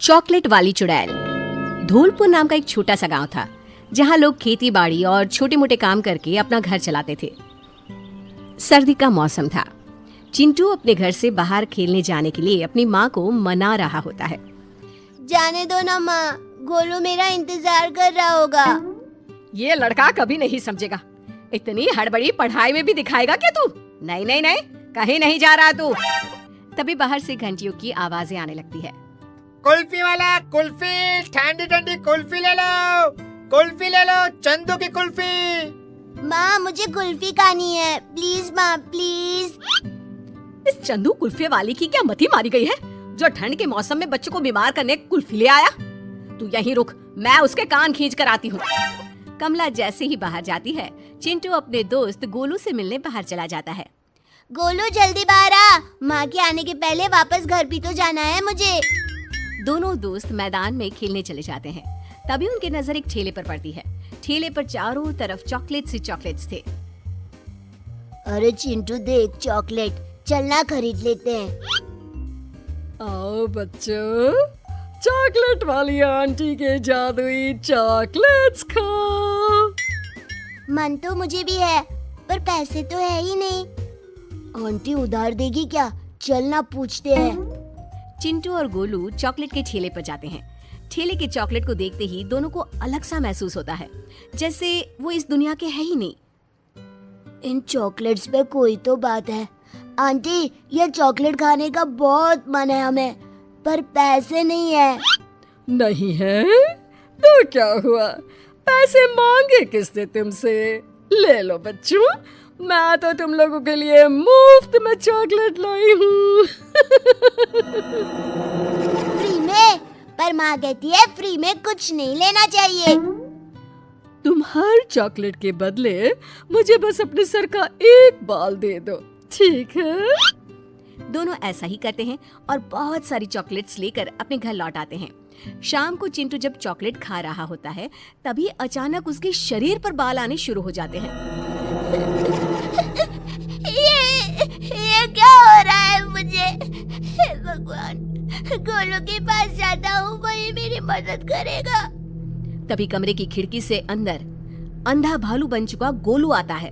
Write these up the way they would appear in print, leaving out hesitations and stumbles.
Chocolate वाली चुड़ैल। धौलपुर नाम का एक छोटा सा गांव था जहां लोग खेती बाड़ी और छोटे मोटे काम करके अपना घर चलाते थे। सर्दी का मौसम था। चिंटू अपने घर से बाहर खेलने जाने के लिए अपनी माँ को मना रहा होता है। जाने दो ना माँ, गोलू मेरा इंतजार कर रहा होगा। ये लड़का कभी नहीं समझेगा। इतनी हड़बड़ी पढ़ाई में भी दिखाएगा क्या तू? नहीं नहीं नहीं, कहीं नहीं जा रहा तू। तभी बाहर से घंटियों की आवाजें आने लगती है। कुल्फी वाला, कुल्फी, ठंडी ठंडी कुल्फी ले लो, कुल्फी ले लो, चंदू की कुल्फी। माँ मुझे कुल्फी खानी है, प्लीज माँ प्लीज। इस चंदू कुल्फी वाली की क्या मती मारी गई है जो ठंड के मौसम में बच्चों को बीमार करने कुल्फी ले आया? तू यहीं रुक, मैं उसके कान खींच कर आती हूँ। कमला जैसे ही बाहर जाती है, चिंटू अपने दोस्त गोलू से मिलने बाहर चला जाता है। गोलू जल्दी बाहर आ, माँ के आने के पहले वापस घर भी तो जाना है मुझे। दोनों दोस्त मैदान में खेलने चले जाते हैं। तभी उनकी नजर एक ठेले पर पड़ती है। ठेले पर चारों तरफ चॉकलेट्स ही चॉकलेट्स थे। अरे चिंटू देख चॉकलेट, चलना खरीद लेते हैं। आओ बच्चों, चॉकलेट वाली आंटी के जादुई चॉकलेट्स खाओ। मन तो मुझे भी है, पर पैसे तो है ही नहीं। आंटी उधार देगी क्या? चलना पूछते हैं। चिंटू और गोलू चॉकलेट के ठेले पर जाते हैं। ठेले के चॉकलेट को देखते ही दोनों को अलग सा महसूस होता है, जैसे वो इस दुनिया के है ही नहीं। इन चॉकलेट्स पे कोई तो बात है। आंटी ये चॉकलेट खाने का बहुत मन है हमें, पर पैसे नहीं है। नहीं है तो क्या हुआ? पैसे मांगे किसने तुमसे? ले लो बच्चों, मैं तो तुम लोगों के लिए मुफ्त में चॉकलेट लाई हूँ। फ्री में? पर माँ कहती है फ्री में कुछ नहीं लेना चाहिए। तुम हर चॉकलेट के बदले मुझे बस अपने सर का एक बाल दे दो, ठीक है? दोनों ऐसा ही करते हैं और बहुत सारी चॉकलेट्स लेकर अपने घर लौट आते हैं। शाम को चिंटू जब चॉकलेट खा रहा होता है, तभी अचानक उसके शरीर पर बाल आने शुरू हो जाते हैं। ये क्या हो रहा है मुझे? हे भगवान, गोलू के पास जाता हूँ, वही मेरी मदद करेगा। तभी कमरे की खिड़की से अंदर अंधा भालू बन चुका गोलू आता है।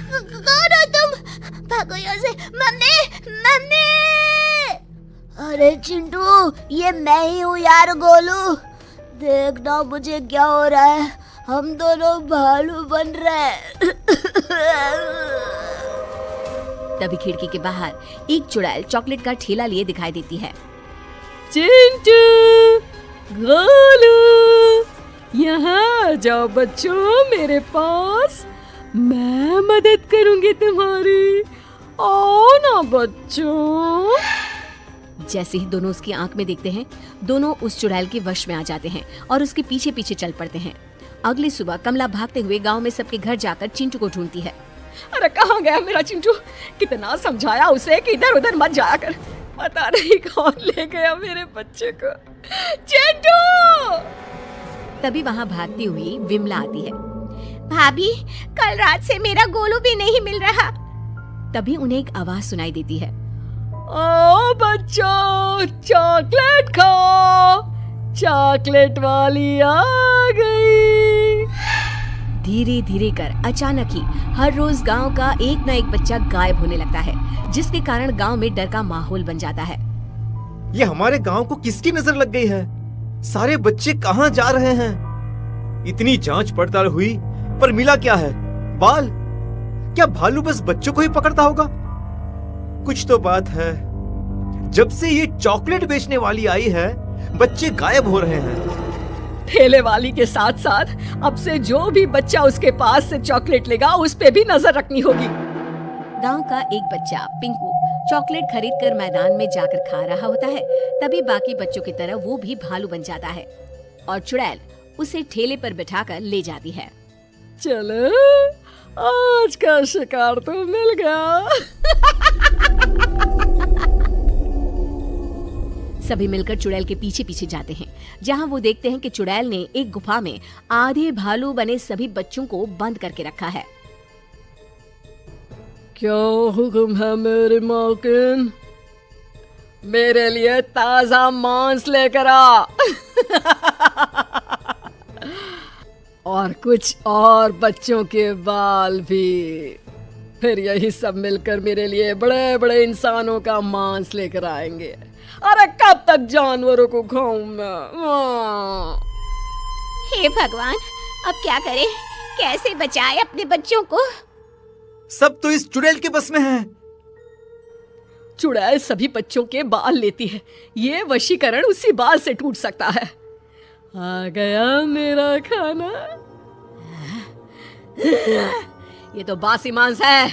कौन हो तुम? भागो यहाँ से। Mummy mummy! अरे चिंटू, ये मैं ही हूँ यार गोलू। देखना मुझे क्या हो रहा है, हम दोनों भालू बन रहे हैं। तभी खिड़की के बाहर एक चुड़ैल चॉकलेट का ठेला लिए दिखाई देती है। चिंटू, गोलू, यहाँ जाओ बच्चों मेरे पास, मैं मदद करूंगी तुम्हारी। आओ ना बच्चों। जैसे ही दोनों उसकी आंख में देखते हैं, दोनों उस चुड़ैल के वश में आ जाते हैं और उसके पीछे पीछे चल पड़ते हैं। अगली सुबह कमला भागते हुए गांव में सबके घर जाकर चिंटू को ढूंढती है। अरे कहाँ गया मेरा चिंटू? कितना समझाया उसे कि इधर उधर मत जाया कर, पता नहीं कौन ले गया मेरे बच्चे को। चिंटू! तभी वहाँ भागती हुई विमला आती है। भाभी, कल रात से मेरा गोलू भी नहीं मिल रहा। तभी उन्हें एक आवाज सुनाई देती है। ओ बच्चों, चॉकलेट खाओ, चॉकलेट वाली आ गई। धीरे धीरे कर अचानक ही हर रोज गांव का एक न एक बच्चा गायब होने लगता है, जिसके कारण गांव में डर का माहौल बन जाता है। ये हमारे गांव को किसकी नजर लग गई है? सारे बच्चे कहाँ जा रहे हैं? इतनी जांच पड़ताल हुई पर मिला क्या है? बाल? क्या भालू बस बच्चों को ही पकड़ता होगा? कुछ तो बात है। जब से ये चॉकलेट बेचने वाली आई है, बच्चे गायब हो रहे हैं। ठेले वाली के साथ साथ अब से जो भी बच्चा उसके पास से चॉकलेट लेगा, उस पे भी नजर रखनी होगी। गांव का एक बच्चा पिंकू चॉकलेट खरीद कर मैदान में जाकर खा रहा होता है। तभी बाकी बच्चों की तरह वो भी भालू बन जाता है और चुड़ैल उसे ठेले पर बिठाकर ले जाती है। चलो, आज का शिकार तो मिल गया। सभी मिलकर चुड़ैल के पीछे पीछे जाते हैं, जहां वो देखते हैं कि चुड़ैल ने एक गुफा में आधे भालू बने सभी बच्चों को बंद करके रखा है। क्या हुक्म है मेरे मालकिन? मेरे लिए ताजा मांस लेकर आ। और कुछ और बच्चों के बाल भी। फिर यही सब मिलकर मेरे लिए बड़े बड़े इंसानों का मांस लेकर आएंगे। अरे कब तक जानवरों को खाऊं मैं? हे भगवान, अब क्या करें? कैसे बचाए अपने बच्चों को? सब तो इस चुड़ैल के बस में है। चुड़ैल सभी बच्चों के बाल लेती है। ये वशीकरण उसी बाल से टूट सकता है। आ गया मेरा खाना। ये तो बासी मांस है,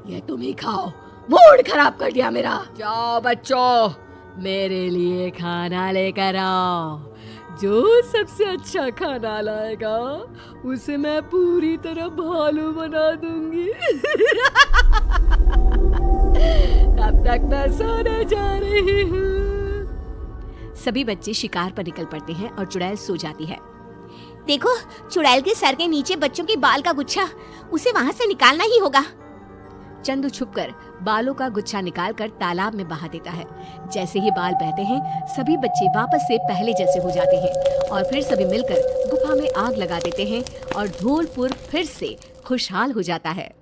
ये तुम ही खाओ। मूड खराब कर दिया मेरा। जाओ बच्चों, मेरे लिए खाना लेकर आओ। जो सबसे अच्छा खाना लाएगा उसे मैं पूरी तरह भालू बना दूंगी। तब तक मैं सोने जा रही हूँ। सभी बच्चे शिकार पर निकल पड़ते हैं और चुड़ैल सो जाती है। देखो, चुड़ैल के सर के नीचे बच्चों के बाल का गुच्छा, उसे वहाँ से निकालना ही होगा। चंदू छुपकर बालों का गुच्छा निकालकर तालाब में बहा देता है। जैसे ही बाल बहते हैं, सभी बच्चे वापस से पहले जैसे हो जाते हैं और फिर सभी मिलकर गुफा में आग लगा देते हैं और धौलपुर फिर से खुशहाल हो जाता है।